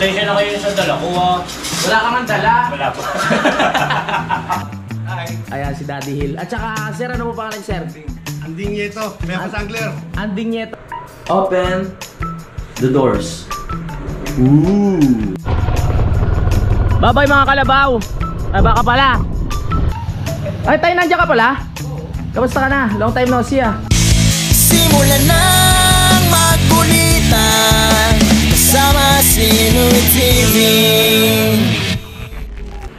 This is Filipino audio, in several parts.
Pasensya na kayo sa dala ko Wala ka man dala. Wala pa. Ayan si Daddy Hill. At saka, sir, ano mo pangalan, sir? Anding Nieto, may pasangler. Anding Nieto. Open the doors. Ooh. Bye-bye mga kalabaw. Ay, baka pala. Ay, tayo nandiyan ka pala? Kamusta ka na? Long time no see Simulan nang magkulitan kasama si Nuy TV.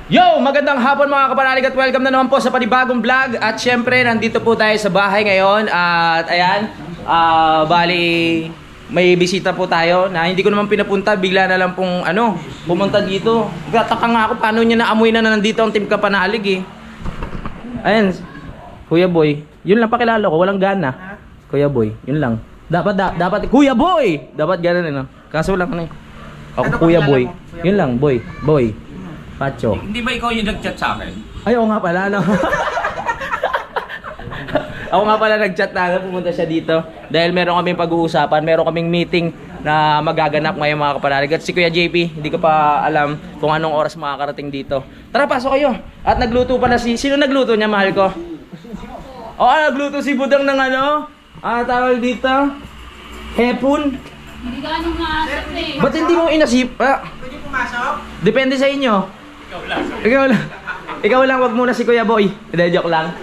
Yo! Magandang hapon mga kapanalig at welcome na naman po sa panibagong vlog. At syempre, nandito po tayo sa bahay ngayon. At ayan, bali, may bisita po tayo na hindi ko naman pinapunta. Bigla na lang pong pumunta dito. Gataka nga ako paano niya naamoy na nandito ang Team Kapanalig Ayan, Kuya Boy. Yun lang pakilala ko, walang gana. Kuya Boy, yun lang. Dapat Kuya Boy! Dapat ganun Kaso lang Ako Kuya Boy. Yun lang, Boy. Pacho. Hindi ba ikaw yung nag-chat sa akin? Ay, oo nga pala, Ako nga pala nag-chat na pumunta siya dito. Dahil meron kaming pag-uusapan, meron kaming meeting na magaganap ngayon mga kapanalig. At si Kuya JP, hindi ko pa alam kung anong oras makakarating dito. Tara, pasok kayo. At nagluto pala sino nagluto niya, mahal ko? Nagluto si Budang ng tawag dito? Hepon. Hindi ka anong maasap Ba't hindi mo inasip? Pwede pumasok? Depende sa inyo. Ikaw lang, wag muna si Kuya Boy. Hindi, joke lang.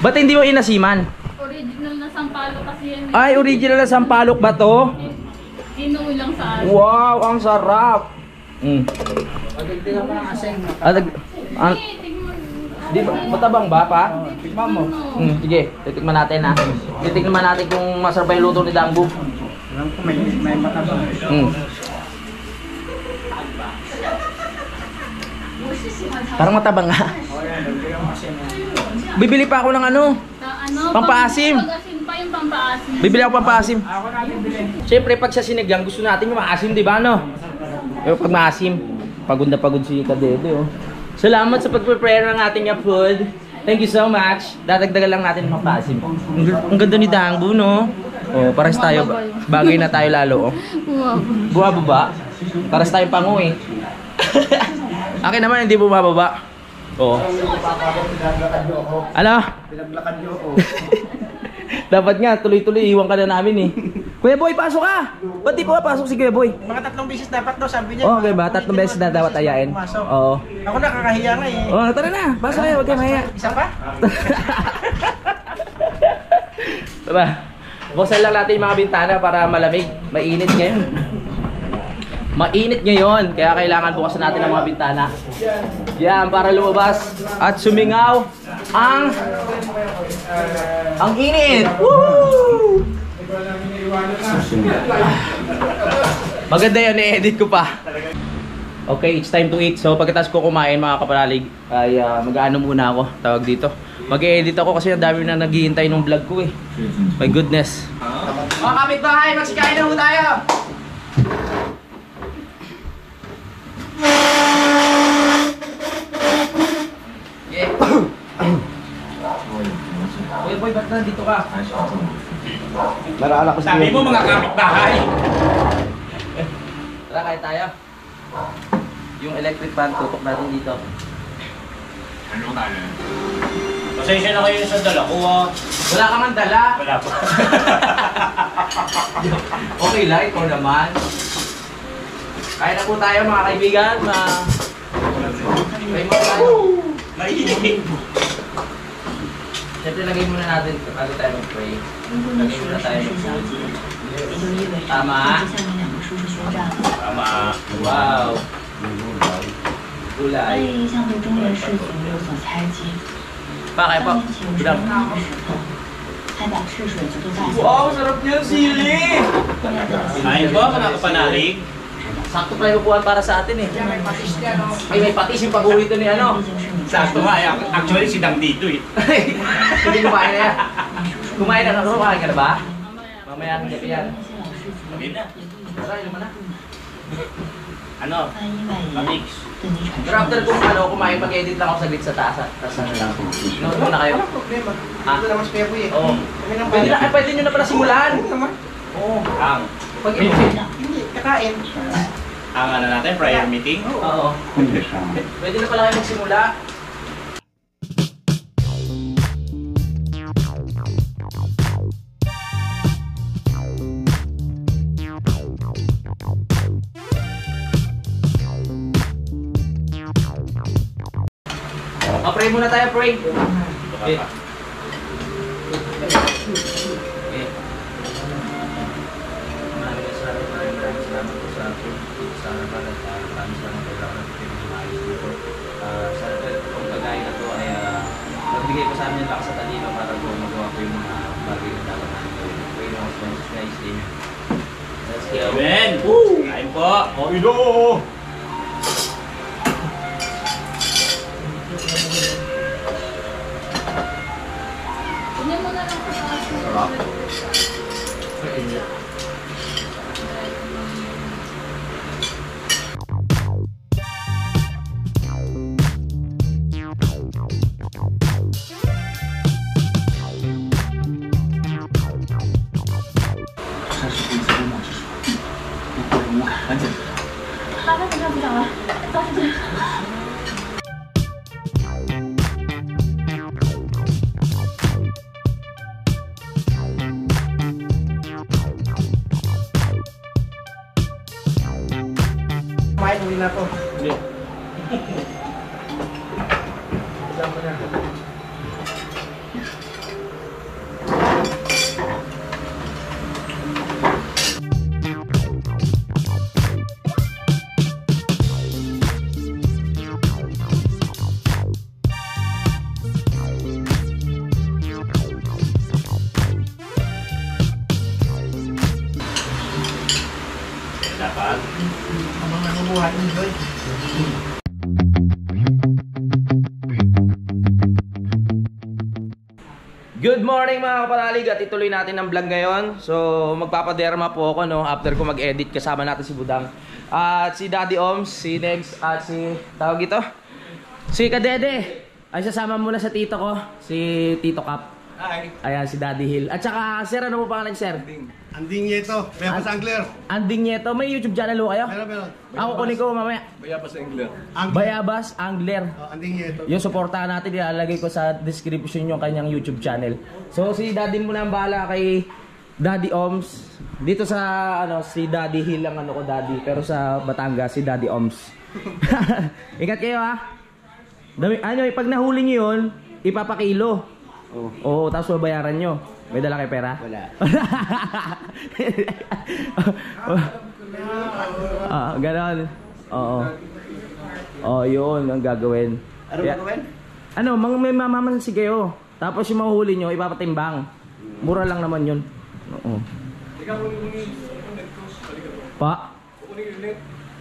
Ba't hindi mo inasiman? Original na sampalok kasi yan. Ay, original na sampalok ba to? Inuulang sa asin. Wow, ang sarap. Di ba, matabang ba pa? Tikman mo. Sige, titikman natin Titikman natin kung masarap yung luto ni Dambu. Alam ko may matabang. Parang matabang nga. Bibili pa ako ng pampaasim. Pag-asim pa yung pampaasim. Bibili ako pampaasim. Ako na bibili. Siyempre, pag sa sinigang, gusto natin yung maasim, di ba, Pero pag maasim, pagod na pagod si Kadede, Salamat sa pag-prepare ng ating food. Thank you so much. Dadagdagan lang natin ng pampaasim. Ang ganda ni Dangbu, pares tayo. Bagay na tayo lalo, Wow. Bumababa. Pares tayo pango, Akin naman, hindi bumababa. Oo. Ano? Pinaglakad niyo ako. Dapat nga, tuloy-tuloy, iwan ka na namin Kuya Boy, pasok ka! Ba't di pa pasok si Kuya Boy? Mga 3 beses dapat daw, sabi niya. Okay ba? 3 beses na dapat ayain? Oo. Ako nakakahiya nga Tara na! Pasok kayo, huwag kayo mahiya. Isa pa? Tara. Buksan lang natin yung mga bintana para malamig. Mainit ngayon. Mainit ngayon, kaya kailangan bukasan natin ang mga bintana. Yan, para lumabas at sumingaw ang init! Woo! Maganda yan, i-edit ko pa. Okay, it's time to eat. So pagkatapos ko kumain mga kapanalig, ay mag-ano muna ako, tawag dito. Mag-e-edit ako kasi ang dami na naghihintay ng vlog ko My goodness. Mga kapitbahay, magsikain na ho tayo! Kuya Boy, ba't nandito ka? Marala ko Sabi mo mga kapitbahay. Tara, kain tayo. Yung electric fan, tutok natin dito. Ano ka na? Pasensya na kayo sa dala ko Wala ka man dala. Wala pa. Okay lang, ikaw naman. Kain na po tayo mga kaibigan. May mga tayo. Mainit. Siyempre lagay muna natin bago tayo mag-pray. Lagay muna tayo mag-pray. Tama? Tama. Wow. Gulay. Pakay po. Gudang. Wow, sarap niyan sili! Ayun ba mga kapanalig? Sakto pa yung upuan para sa atin Ay, may patis yung pag-uwi ito ni Sakto nga. Actually si Dang dito Hindi kumain na yan. Kumain na ako. Kumain ka na ba? Mamaya ang gabi yan. Sabi na. Tara, ilan na? Mamix. Pero after kumain, mag-edit lang ako saglit sa taas. Tapos lang. Nood muna kayo. Walang problema. Ito naman si Kuya Boy Oo. Pwede nyo na pala simulan. Oo. Ang. Pag Hindi, kakain. Ang ano natin, prior meeting. Oo. Pwede na pala kayo magsimula. Pray muna tayo, pray. Okay. Okay. Maraming salamat po sa akin. Sana pala maraming salamat po sa akin. Maayos dito. Sana kung kagaya na to ay magbigay po sa amin ng lakas at talino para po magawa po yung mga bagay na dapat namin gawin. Pray mo sa Jesus Christ. Amen. Let's go. Amen! Kain po! O, ilo! Hindi mo na lang sa taas mo. Sarap. Bakit nagsabi ka ba? Kumain, uwi na to. Dapat. Ang mga nabubuhat ng Joy. Good morning mga kapanalig at ituloy natin ang vlog ngayon. So magpapaderma po ako no after ko mag-edit kasama natin si Budang. At si Daddy Oms, si Negs at si tawag ito. Si Kadede. Ay sasama muna sa tito ko, si Tito Cap. Hi. Ayan si Daddy Hill. At saka sir ano po pangalan sir? Anding Nieto. Bayabas Angler. Anding Nieto. May YouTube channel ho kayo? Meron. Ako kunin ko mamaya. Bayabas Angler. Bayabas Angler. Anding Nieto. Yung suportahan natin, ilalagay ko sa description yung kanyang YouTube channel. So si Daddy muna ang bahala kay Daddy Oms. Dito sa ano si Daddy Hill ang ano ko Daddy, pero sa Batangas si Daddy Oms. Ingat kayo ha. Ano, pag nahuli niyo 'yon, ipapakilo. Oo, tapos babayaran nyo. May dala kayo pera? Wala. Ganon. Oo. Oo, yun ang gagawin. Ano gagawin? Ano, may mamamansi kayo. Tapos yung mahuhuli nyo, ipapatimbang. Mura lang naman yun. Oo. Pa?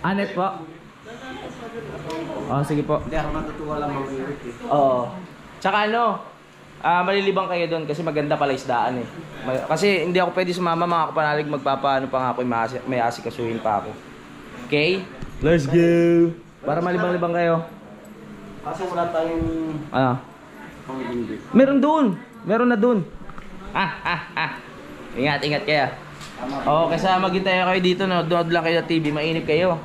Anet po? Sige po. Hindi ako natutuwa lang mag-iwit eh. Oo. Tsaka ano, malilibang kayo doon kasi maganda pala isdaan eh. Kasi hindi ako pwede sumama mga kapanalig, magpapaano pa nga ako, may asikasuhin pa ako. Okay? Let's go! Para malibang-libang kayo. Kaso wala tayong Ano? pang-ibig. Meron doon! Meron na doon. Ingat, ingat kayo. Oo, kaysa maghintay kayo dito, no? Doon lang kayo sa TV, mainip kayo.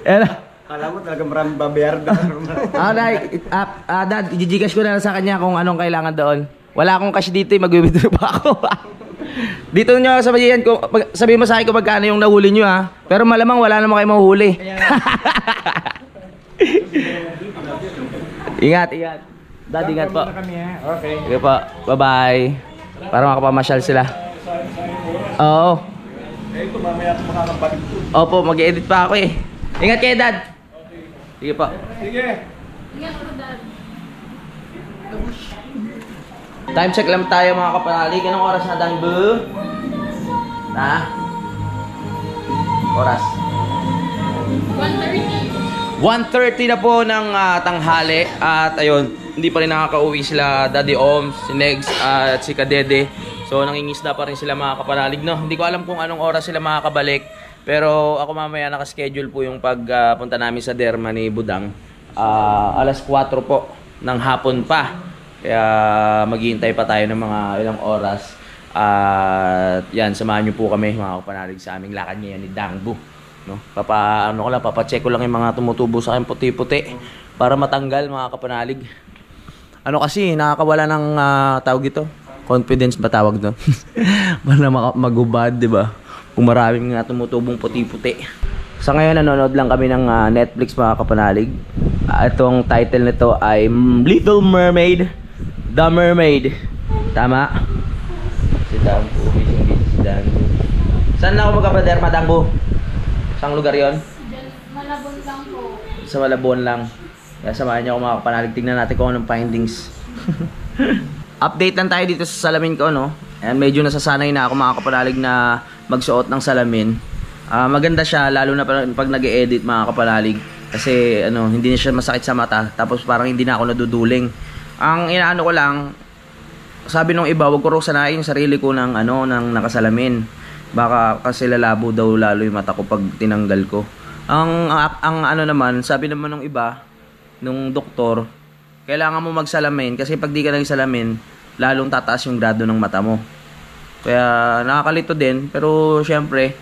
Yan. Kala mo talaga maraming babayar doon. Dad, i-gcash ko na lang sa kanya kung anong kailangan doon. Wala akong cash dito, mag-withdraw pa ako. Dito nyo sabihin ko, sabihin mo sa akin kung magkano yung nahuli nyo ha. Pero malamang wala naman kayo mahuhuli. Ingat, ingat. Dad, ingat po. Okay. Okay po, bye-bye. Para makapamasyal sila. Oo. Ito mamaya ako makakabalik to. Opo, mag-edit pa ako eh. Ingat kayo, Dad. Sige po. Sige. Ingat ko, Dad. Time check lang tayo mga kapanalig. Anong oras na tayo, bu? Ha? Oras. 1:30. 1:30 na po ng tanghali. At ayun, hindi pa rin nakaka-uwi sila Daddy Oms, si Negs at si Kadede. So nangingisda pa rin sila mga kapanalig, no? Hindi ko alam kung anong oras sila makakabalik. Pero ako mamaya naka-schedule po yung pagpunta namin sa derma ni Budang. Alas 4 po ng hapon pa. Kaya maghihintay pa tayo ng mga ilang oras. At yan, samahan niyo po kami mga kapanalig sa aming lakad ngayon ni Dangbo. No? Papacheck ko lang yung mga tumutubo sa akin puti-puti para matanggal mga kapanalig. Ano kasi, nakakawala ng tawag ito? Confidence ba tawag doon? Para magubad, di ba? Kung maraming tumutubong puti-puti. Sa ngayon, nanonood lang kami ng Netflix mga kapanalig. Itong title nito ay Little Mermaid, The Mermaid. Tama? Si Dangbo, si Dangbo. Saan na ako magkapaderma, Dangbo? Saan lugar yon? Malabon lang po. Sa Malabon lang. Kaya samahan niyo ako mga kapanalig. Tignan natin kung anong findings. Update lang tayo dito sa salamin ko, no? Ayan, medyo nasasanay na ako mga kapanalig na magsuot ng salamin. Maganda siya, lalo na pag nag-e-edit mga kapanalig. Kasi ano, hindi na siya masakit sa mata. Tapos parang hindi na ako naduduling. Ang inaano ko lang, sabi nung iba, wag ko raw sanayin yung sarili ko ng ng nakasalamin. Baka kasi lalabo daw lalo yung mata ko pag tinanggal ko. Ang ano naman, sabi naman nung iba, nung doktor, kailangan mo magsalamin kasi pag di ka nagsalamin, lalong tataas yung grado ng mata mo. Kaya nakakalito din, pero syempre,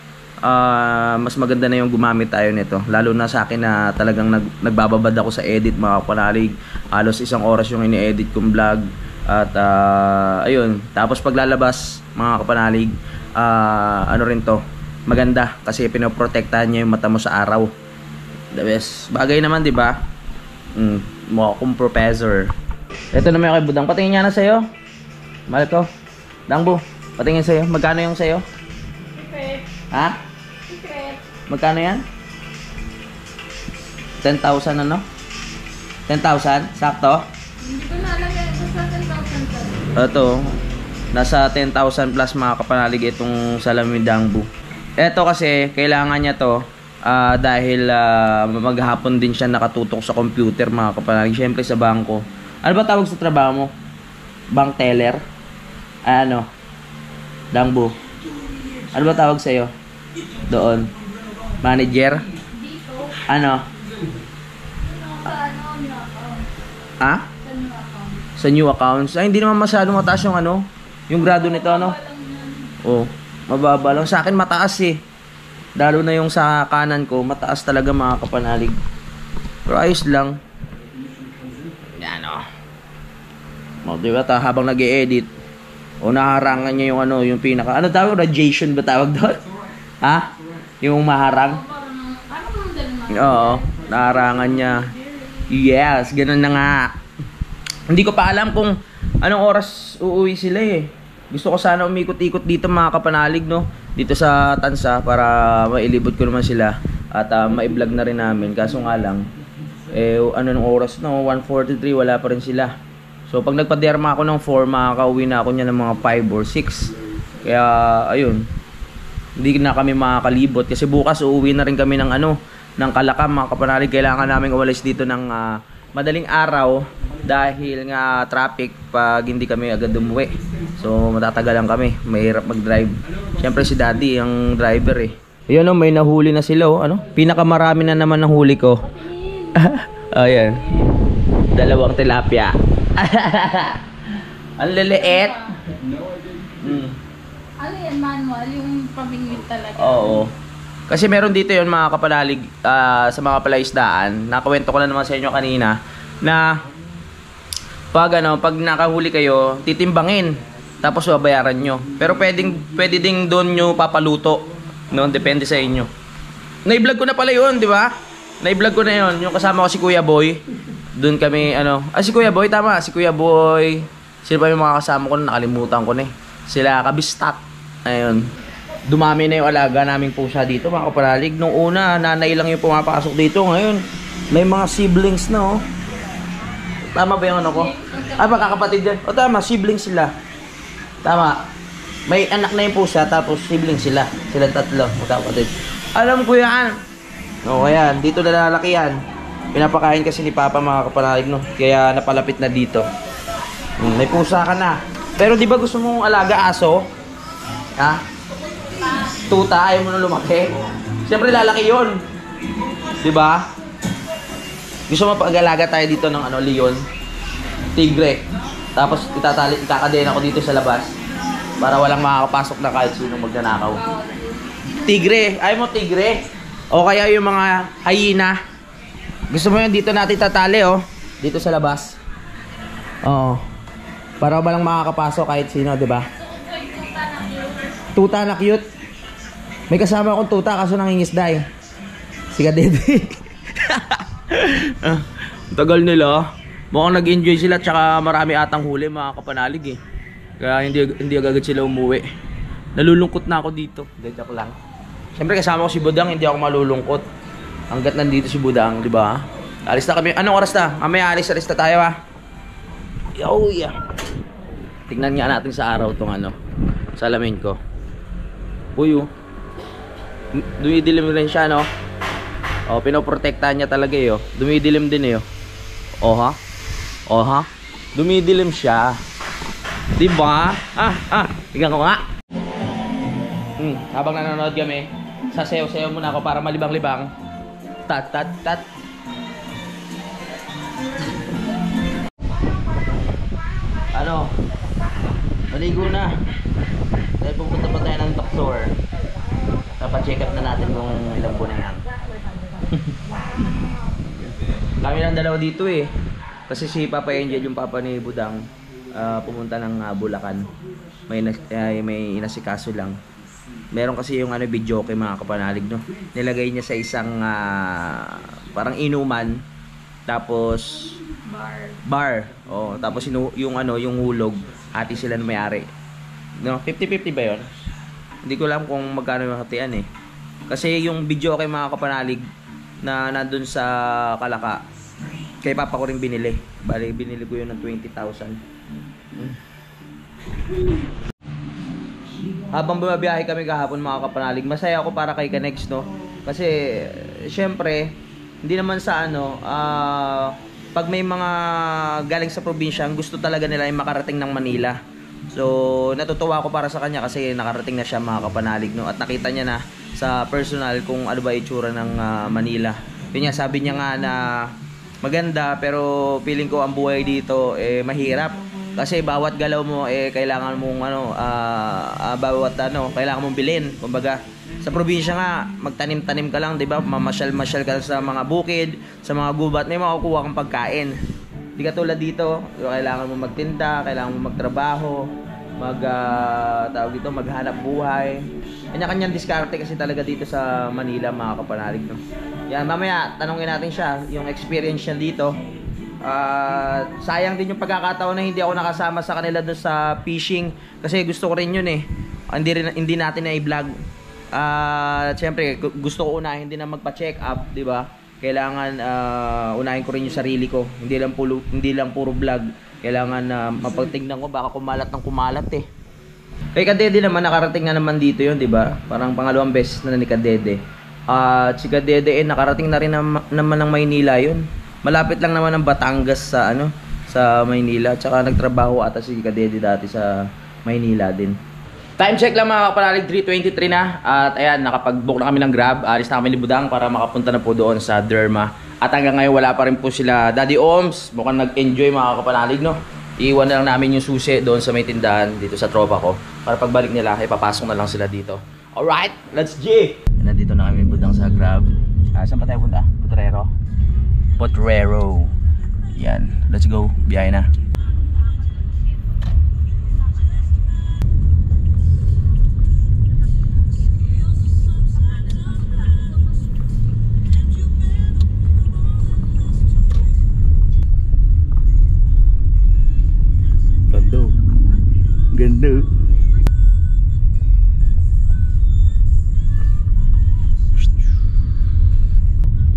mas maganda na yung gumamit tayo nito. Lalo na sa akin na talagang nagbababad ako sa edit mga kapanalig. Halos 1 oras yung ini-edit kong vlog. At ayun, tapos paglalabas mga kapanalig, ano rin to, maganda kasi pinoprotektahan niya yung mata mo sa araw. The best. Bagay naman, di ba? Mukha akong professor. Ito naman yung kay Budang. Patingin niya na sa'yo. Mahal ko. Dangbo, patingin sa'yo. Magkano yung sa'yo? Secret. Ha? Secret. Magkano yan? 10,000 ano? 10,000? Sakto? Hindi ko na alam yan. Basta 10,000 pa. Ito. Nasa 10,000 plus mga kapanalig itong salamin Dangbo. Ito kasi, kailangan niya to dahil maghapon din siya nakatutok sa computer mga kapanalig. Siyempre sa bangko. Ano ba tawag sa trabaho mo? Bank teller? Ano? Dangbo. Ano ba tawag sa'yo? Doon? Manager? Dito. Ano? Sa new account. Ha? Sa new account. Sa new accounts? Ay, hindi naman masyadong mataas yung yung grado nito, ano? Walang yan. Oh, mababa lang. Sa akin mataas eh. Lalo na yung sa kanan ko, mataas talaga mga kapanalig. Pero ayos lang. Yan o. Diba habang nag-e-edit, naharangan niya yung yung pinaka, ano tawag? Radiation ba tawag doon? Ha? Yung maharang? Ano mo din naman? Oo, naharangan niya. Yes, ganun na nga. Hindi ko pa alam kung anong oras uuwi sila eh. Gusto ko sana umikot-ikot dito mga kapanalig, no? Dito sa Tansa para mailibot ko naman sila at ma-vlog na rin namin. Kaso nga lang, anong oras no? 1:43, wala pa rin sila. So pag nagpaderma ako ng 4, makakauwi na ako niya ng mga 5 or 6. Kaya ayun, hindi na kami makakalibot kasi bukas uuwi na rin kami ng ng Kalakam mga kapanalig. Kailangan namin umalis dito ng madaling araw dahil nga traffic pag hindi kami agad umuwi. So matatagalan kami, mahirap mag-drive. Siyempre si Daddy ang driver eh. Ayun may nahuli na sila pinakamarami na naman ng huli ko. Ayan. 2 tilapia. Ang liliit. Ano yan, manual? Yung pamingwit talaga? Oo. Kasi meron dito yon mga kapanalig sa mga palaisdaan. Nakawento ko na naman sa inyo kanina na pag nakahuli kayo, titimbangin. Tapos babayaran nyo. Pero pwede ding doon nyo papaluto. No? Depende sa inyo. Na-vlog ko na pala yun, di ba? Na-vlog ko na yun. Yung kasama ko si Kuya Boy. Doon kami, si Kuya Boy, tama. Si Kuya Boy. Sino pa yung mga kasama ko? Nakalimutan ko na eh. Sila Kabistat. Ayun. Dumami na yung alaga naming pusa dito, mga kapanalig. Nung una, nanay lang yung pumapasok dito. Ngayon, may mga siblings na Tama ba yung ko? Magkakapatid yan. Tama, siblings sila. Tama. May anak na yung pusa, tapos siblings sila. Silang 3, magkakapatid. Alam ko yan. Kaya dito na lalaki yan. Pinapakain kasi ni Papa mga kapanalig, no? Kaya napalapit na dito. May pusa ka na. Pero di ba gusto mong alaga aso? Ha? Tuta, ayaw mo na lumaki? Siyempre lalaki yun. Di ba? Gusto mo pag-alaga tayo dito ng leon? Tigre. Tapos ikakadena ko dito sa labas. Para walang makakapasok na kahit sinong magnanakaw. Tigre. Ayaw mo tigre? O kaya yung mga hyena. Gusto mo yun? Dito natin tatali, oh. Dito sa labas. Oo. Para walang makakapasok kahit sino, di ba? Tuta na cute. May kasama akong tuta kaso nangingisda eh. Si Kadede. Tagal nila. Mukhang nag-enjoy sila tsaka marami atang huli mga kapanalig eh. Kaya hindi agad sila umuwi. Nalulungkot na ako dito. Joke lang. Siyempre kasama ko si Budang, hindi ako malulungkot. Hanggat nandito si Budang, di ba? Alis na kami. Anong oras na? Mamaya alis na tayo ha. Oh yeah. Tingnan nga natin sa araw tong ano. Salamin ko. Uy oh. Dumidilim rin siya no. Oh, pinoprotektahan niya talaga eh oh. Dumidilim din eh oh. Oh ha? Oh ha? Dumidilim siya. Diba? Tingnan ko nga. Habang nanonood kami, sasayaw-sayaw muna ako para malibang-libang. Tat. Ano? Maligo na. Dahil pupunta pa tayo ng doktor. Papacheck up na natin kung ilang buwan na yan. Kami lang dalawa dito eh. Kasi si Papa Angel, yung papa ni Budang, pumunta ng Bulacan. May inasikaso lang. Meron kasi yung video kay mga kapanalig no. Nilagay niya sa isang parang inuman tapos bar. Oh, tapos yung hulog, ati sila na may-ari. No, 50-50 ba 'yon? Hindi ko alam kung magkano yung hatian eh. Kasi yung video kay mga kapanalig na nandun sa Kalaka, kay papa ko rin binili. Bali binili ko yun ng 20,000. Habang bumabiyahe kami kahapon mga kapanalig, masaya ako para kay Kanex no. Kasi syempre hindi naman sa pag may mga galing sa probinsya, ang gusto talaga nila ay makarating ng Manila. So natutuwa ako para sa kanya kasi nakarating na siya mga kapanalig no. At nakita niya na sa personal kung ano ba itsura ng Manila. Yun nga, sabi niya nga na maganda pero feeling ko ang buhay dito mahirap. Kasi bawat galaw mo kailangan mong kailangan mong bilhin. Kumbaga, sa probinsya nga magtanim-tanim ka lang, 'di ba? Mamasyal-masyal ka sa mga bukid, sa mga gubat, may makukuha kang pagkain. Di katulad dito, kailangan mo magtinda, kailangan mo magtrabaho, maghanap buhay. Kanya-kanyang diskarte kasi talaga dito sa Manila mga kapanalig no. Yan, mamaya tanungin natin siya yung experience niya dito. Sayang din yung pagkakataon na hindi ako nakasama sa kanila doon sa fishing kasi gusto ko rin yun eh. Hindi natin na i-vlog. Siyempre gusto ko unahin din na magpa-check up, 'di ba? Kailangan unahin ko rin yung sarili ko. Hindi lang puro vlog. Kailangan mapagtingnan ko baka kumalat eh. Kay Kadede naman nakarating na naman dito 'yon, 'di ba? Parang pangalawang beses na ni Kadede. Si Kadede nakarating na rin naman ng Maynila 'yon. Malapit lang naman ang Batangas sa sa Maynila. Tsaka nagtrabaho ata si Kadede dati sa Maynila din. Time check lang mga kapanalig, 3:23 na. At ayan, nakapag-book na kami ng Grab. Alis na kami ni Budang para makapunta na po doon sa Derma. At hanggang ngayon wala pa rin po sila Daddy Oms. Mukhang nag-enjoy mga kapanalig no. Iiwan na lang namin yung susi doon sa may tindahan dito sa tropa ko. Para pagbalik nila, ipapasok na lang sila dito. Alright, let's G! Nandito na kami ni Budang sa Grab. Saan pa tayo punta? Potrero. Yan, let's go. Biyahe na. Ganda.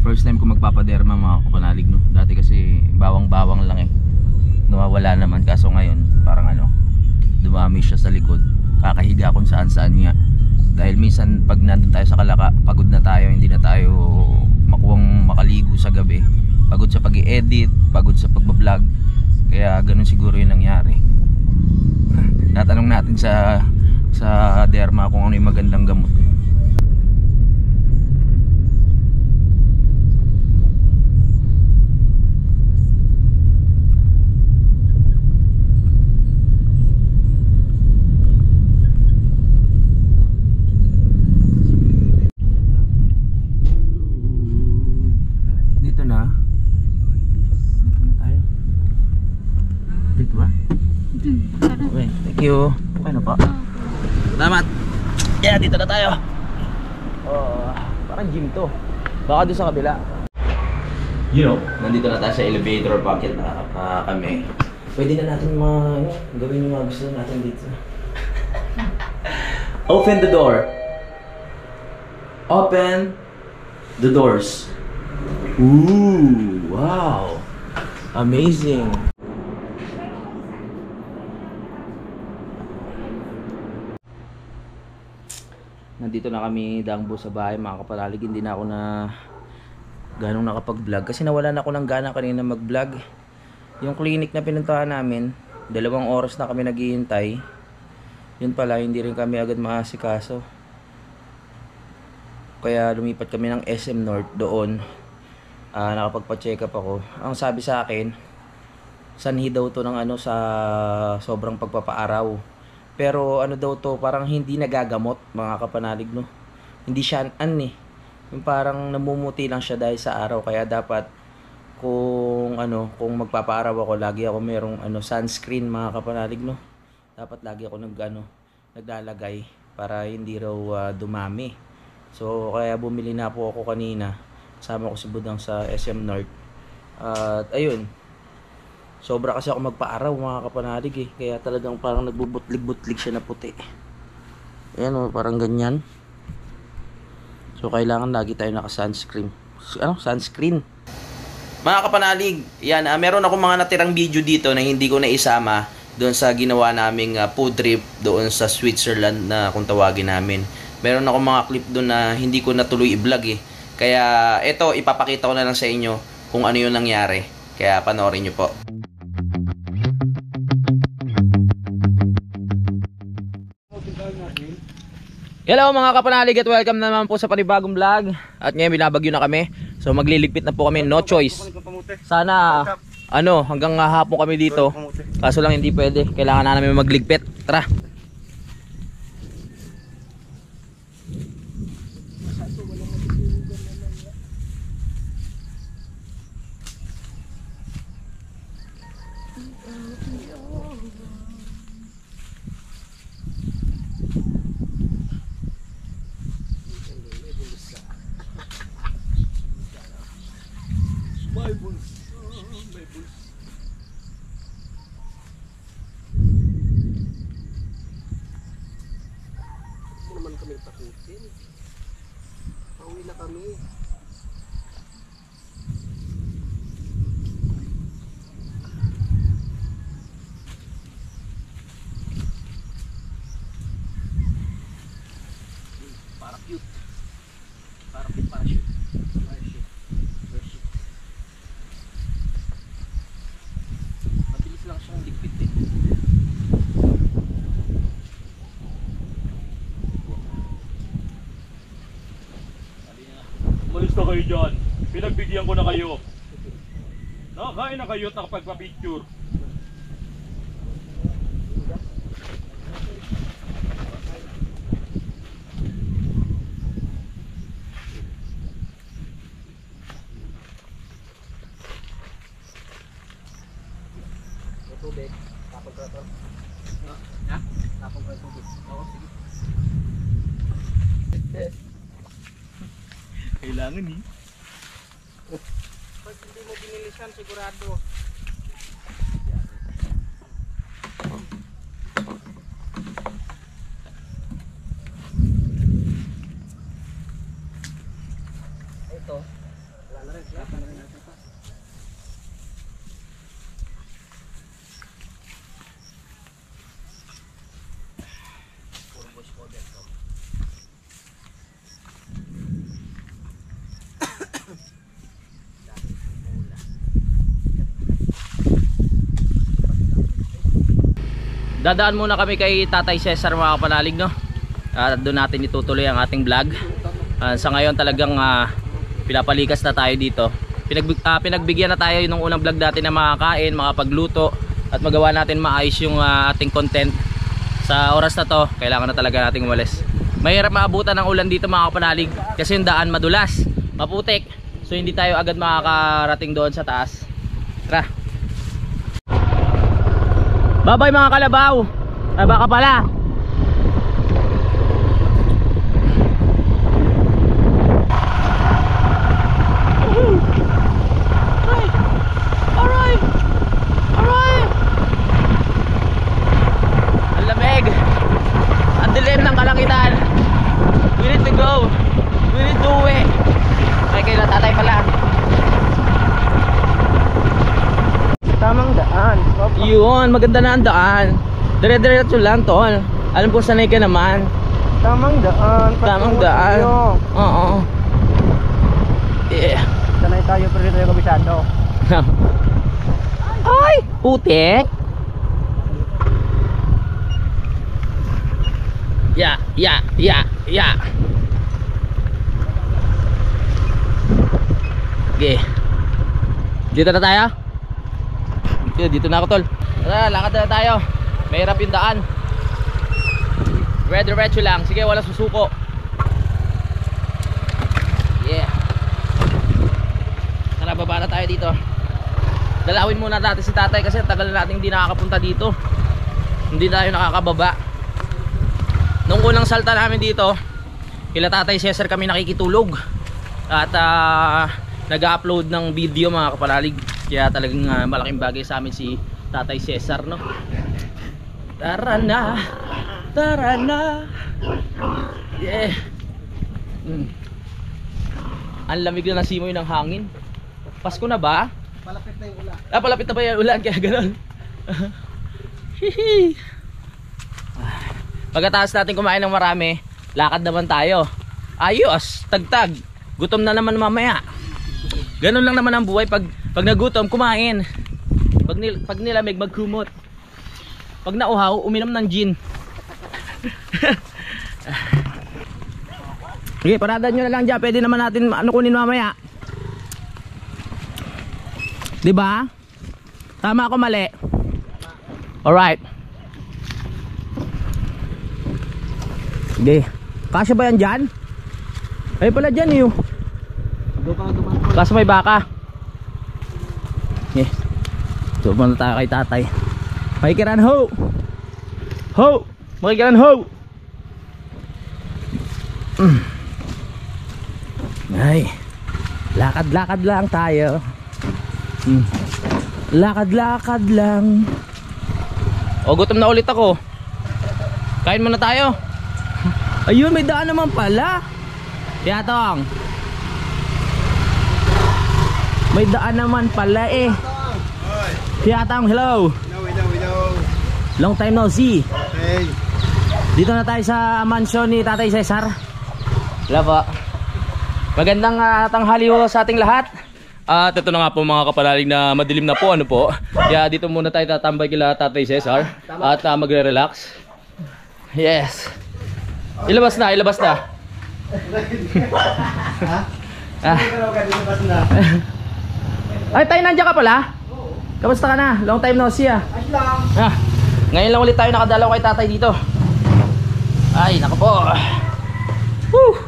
First time ko magpapaderma mga kapanalig no. Dati kasi bawang-bawang lang eh. Nawawala naman kaso ngayon parang dumami siya sa likod. Kakahiga kung saan-saan nga. Dahil minsan pag nandun tayo sa Kalaka, pagod na tayo, hindi na tayo makuwang makaligo sa gabi. Pagod sa pag-i-edit, pagod sa pagbablog. Kaya ganun siguro yung nangyari. Natanong natin sa derma kung ano yung magandang gamot. you. Ano pa? Salamat. Yeah, dito na tayo. Parang gym to. Baka doon sa kabila. Nandito na tayo sa elevator bucket na kami. Pwede na natin gawin yung mga gusto natin dito. Open the door. Open the doors. Ooh, wow. Amazing. Nandito na kami dangbo sa bahay mga kapalalig. Hindi na ako ganong nakapag-vlog kasi nawalan ako ng gana kanina mag-vlog. Yung clinic na pinuntahan namin, 2 oras na kami naghihintay. Yun pala, hindi rin kami agad maasikaso. Kaya lumipat kami ng SM North doon. Nakapagpa-check up ako. Ang sabi sa akin, sanhi daw to ng sa sobrang pagpapaaraw. Pero ano daw to, parang hindi nagagamot mga kapanalig, no? Hindi siya yung parang namumuti lang siya dahil sa araw. Kaya dapat kung magpapaaraw ako, lagi ako merong sunscreen mga kapanalig, no? Dapat lagi ako naglalagay para hindi raw dumami. So kaya bumili na po ako kanina. Kasama ko si Budang sa SM North. At ayun. Sobra kasi ako magpaaraw mga kapanalig eh. Kaya talagang parang nagbubutlig-butlig siya na puti. Ayan parang ganyan. So kailangan lagi tayo naka-sunscreen. Sunscreen. Mga kapanalig, yan, meron ako mga natirang video dito na hindi ko na isama doon sa ginawa naming food trip doon sa Switzerland na kung tawagin namin. Meron ako mga clip doon na hindi ko natuloy i-vlog eh. Kaya ito, ipapakita ko na lang sa inyo kung ano yung nangyari. Kaya panoorin nyo po. Hello mga kapanalig at welcome naman po sa panibagong vlog. At ngayon binabagyo na kami. So magliligpit na po kami, no choice. Sana hanggang hapon kami dito. Kaso lang hindi pwede. Kailangan na namin magligpit. Tara. Pauwi na kami. Parachute. Parachute. Mabilis lang siyang ligpit eh. Umalis na kayo dyan. Pinagbigyan ko na kayo. Nakakain na kayo at nakapagpa-picture. Tubig. Tapon ko ito. Tapon ko ito tubig. Oo, sige. Kailangan eh. Pag hindi mo binilisan, sigurado. Ito. Wala na rin. Wala na rin natin pa. Dadaan muna kami kay Tatay Cesar mga kapanalig, no? Doon natin itutuloy ang ating vlog. Sa ngayon talagang pinapalikas na tayo dito. Pinagbigyan na tayo nung unang vlog natin na makakain, makapagluto at magawa natin maayos yung ating content. Sa oras na to, kailangan na talaga nating umalis. Mahirap maabutan ng ulan dito mga kapanalig kasi yung daan madulas, maputik. So hindi tayo agad makakarating doon sa taas. Tara. Bye bye mga kalabaw. Ay, baka pala. Alright. Ang lamig. Ang dilim ng kalangitan. We need to go. We need to uwi. Ay, kayo na tatay pala. Tamang daan. Yun, maganda na ang daan. Dire-diretso lang, tol. Alam ko sanay ka naman. Tamang daan. Tamang daan. Oo. Yeah. Sanay tayo pero dito tayo kabisado. Ay, putik. Ya. Okay. Dito na tayo. Dito na ako, tol. Tara, lakad na tayo. Mahirap yung daan. Diretso lang. Sige, wala susuko. Yeah. Tara, baba na tayo dito. Dalawin muna natin si tatay kasi tagal na natin hindi nakakapunta dito. Hindi tayo nakakababa. Nung unang salta namin dito, kila Tatay Cesar kami nakikitulog. At nag-upload ng video, mga kapanalig. Kaya talagang malaking bagay sa amin si Tatay Cesar, no? Tara na. Yeah. Ang lamig na nasimoy ng hangin. Pasko na ba? Palapit na yung ulan. Palapit na ba yung ulan? Kaya gano'n. Pagkatapos natin kumain ng marami, lakad naman tayo. Ayos, tagtag. Gutom na naman mamaya. Ganun lang naman ang buhay. Pag nagutom, kumain. Pag nilamig, magkumot. Pag nauhaw, uminom ng gin. Okay, paradan nyo na lang dyan. Pwede naman natin kunin mamaya. Diba? Tama ako, mali? Alright. Okay. Kasya ba yan dyan? Ay pala dyan eh. Kaso may baka. Okay. So muna tayo kay tatay. Makikiran ho. Ho. Makikiran ho. Ay. Lakad-lakad lang tayo. Lakad-lakad lang. O, gutom na ulit ako. Kain muna tayo. Ayun, may daan naman pala. Tiyatong. May daan naman pala eh. Tiyatong, hello. Hello. Long time no see. Hey. Dito na tayo sa mansion ni Tatay Cesar. Wala po. Magandang tanghali ho sa ating lahat. At ito na nga po mga kapalalig na madilim na po, ano po. Kaya dito muna tayo tatambay kila Tatay Cesar. At magre-relax. Yes. Ilabas na. Ay, tayo nandiyan ka pala? Kamusta ka na? Long time no see ah. Ngayon lang ulit tayo nakadalaw kay tatay dito. Ay, nako po. Woo!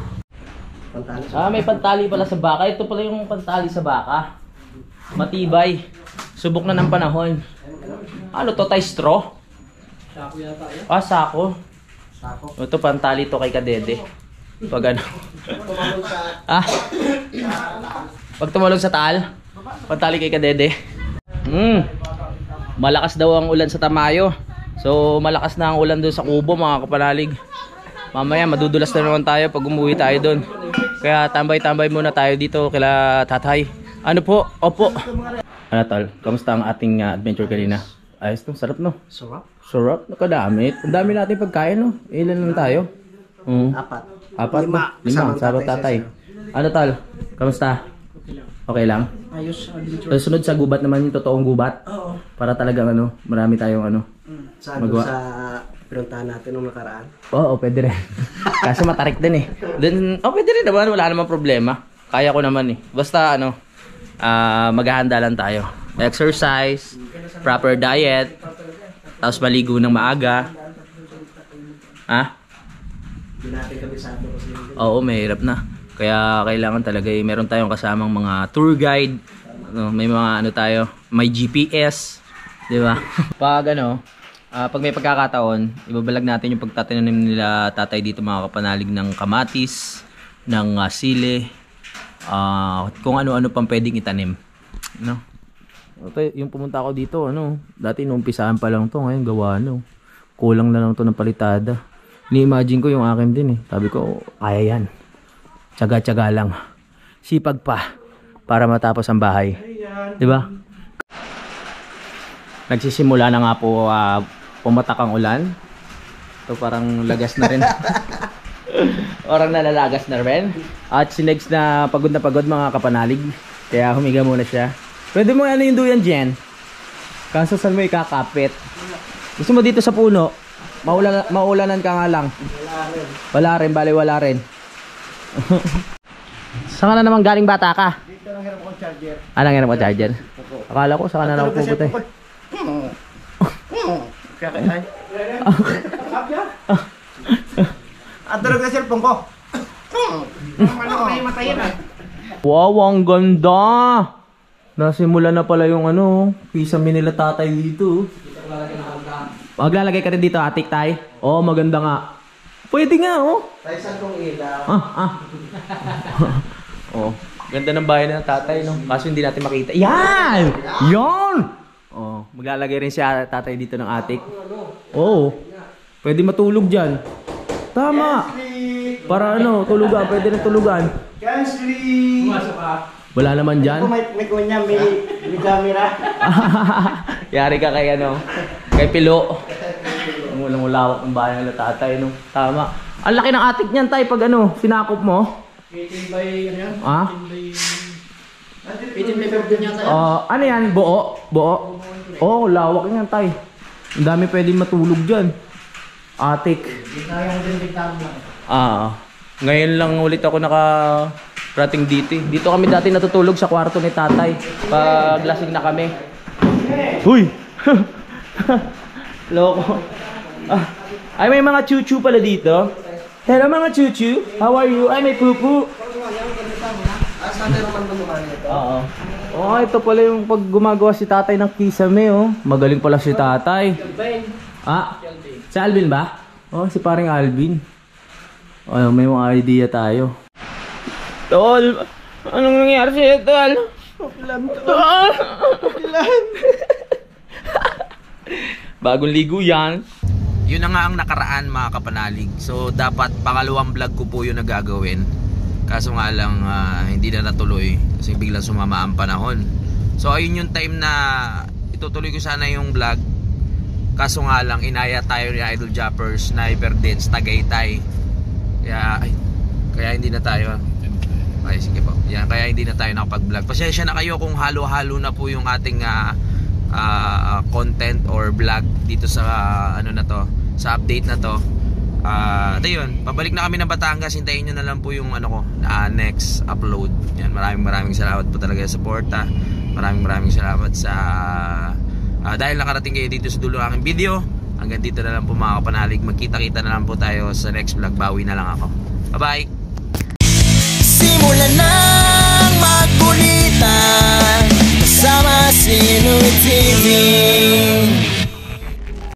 May pantali pala sa baka. Ito pala yung pantali sa baka. Matibay. Subok na ng panahon. Ano to, tay straw? Sako yata yan. Sako. Ito pantali to kay Kadede. Pag ano. Pag tumalog sa taal. Pantali kay Kadede. Malakas daw ang ulan sa Tamayo. So malakas na ang ulan doon sa Kubo, mga kapanalig. Mamaya madudulas na naman tayo pag umuwi tayo doon. Kaya tambay-tambay muna tayo dito kila tatay. Ano po? Opo. Ano tol? Kamusta ang ating adventure kanina? Ayos no? Sarap no? Sarap? Nakadamit. Ang dami natin pagkain no? Ilan lang tayo? 4. 5. Sarap tatay. Ano tol? Kamusta? Okay lang? Ayos. Sunod sa gubat naman yung totoong gubat. Oo. Para talagang ano, marami tayong ano. Saan doon sa pinuntahan natin nung nakaraan? Oo, pwede rin. Kasi matarik din eh. Then, pwede rin naman. Wala namang problema. Kaya ko naman eh. Basta ano, maghahanda lang tayo. Exercise, proper diet, tapos maligo ng maaga. Hindi natin kabisado kasi. Oo, mahirap na. Kaya kailangan talaga meron tayong kasamang mga tour guide. May mga ano tayo, may GPS, 'di ba? Pag ano, Pag may pagkakataon, ibabalag natin yung pagtatanim nila tatay dito mga kapanalig ng kamatis, ng sili, kung ano-ano pang pwedeng itanim. No? Okay, yung pumunta ako dito, dati noong pa lang to, ngayon gawa kulang na lang to ng palitada. Ni-imagine ko yung akin din Sabi ko, kaya yan. Tsaga-tsaga lang. Sipag pa para matapos ang bahay. 'Di ba? Nagsisimula na nga po pumatak ang ulan. So parang lagas na rin. Parang nalalagas na rin. At si Negs na pagod mga kapanalig. Kaya humiga muna siya. Pwede mo yung duyan Jen. Kaso saan mo ikakapit? Gusto mo dito sa puno? Maulanan ka nga lang. Wala rin, bali wala rin. Saan ka na naman galing bata ka? Dito lang hirap akong charger. Nang hirap ko charger? Akala ko saan ka na naman pupunta Kaya kaya. At durog na cellphone ko. Ano ko kayo matayin Wow, ang ganda! Nasimula na pala yung kisame nila tatay dito. Maglalagay ka rin dito, atik tay? Oo, maganda nga. Pwede nga, Tayo saan kong ilaw? Ganda ng bahay ng tatay, Kaso hindi natin makita. Yan! Yan! Maglalagay rin si tatay dito ng atik. Pwede matulog dyan. Tama! Para tulugan, pwede na tulugan. Can sleep! Wala naman dyan. May kunya, may camera. Yari ka kay kay Pilo. Ang ulawak ng bahay ng tatay, Tama. Ang laki ng atik niyan, tay, pag sinakop mo. 18 by yan? 18 by 15 yata yan. Ano yan? Buo? Lawak yan, tay. Ang dami pwedeng matulog dyan. Atik. Ginayang din bigtaan lang. Ngayon lang ulit ako nakarating dito. Dito kami dati natutulog sa kwarto ni tatay. Pag lasing na kami. Huy! Loko. Ay, may mga chuchu pala dito. Hello mga chuchu. How are you? Ay, may pupu. Ito pala yung pag gumagawa si tatay ng kisame, Magaling pala si tatay. Si Alvin ba? Si paring Alvin. May mga idea tayo. Tol, anong nangyari sa'yo, Tol? Tol! Bagong ligo yan. Yun na nga ang nakaraan mga kapanalig. So dapat pangalawang vlog ko po yung nagagawin. Kaso nga lang hindi na natuloy kasi biglang sumama ang panahon. So ayun yung time na itutuloy ko sana yung vlog. Kaso nga lang inaya tayo ni Idol Japper, Sniper Dance, Tagaytay. Kaya hindi na tayo. Ay sige po. Yan, kaya hindi na tayo nakapag-vlog. Pasensya na kayo kung halo-halo na po yung ating content or vlog dito sa sa update na to. Ayun, pabalik na kami ng Batangas. Hintayin nyo na lang po yung next upload. Yan, maraming salamat po talaga sa suporta. Maraming salamat sa dahil nakarating kayo dito sa dulo ng aking video. Hanggang dito na lang po mga kapanalig. Magkita-kita na lang po tayo sa next vlog. Bawi na lang ako. Bye-bye. Simulan ng magkulitan kasama Sinoy TV.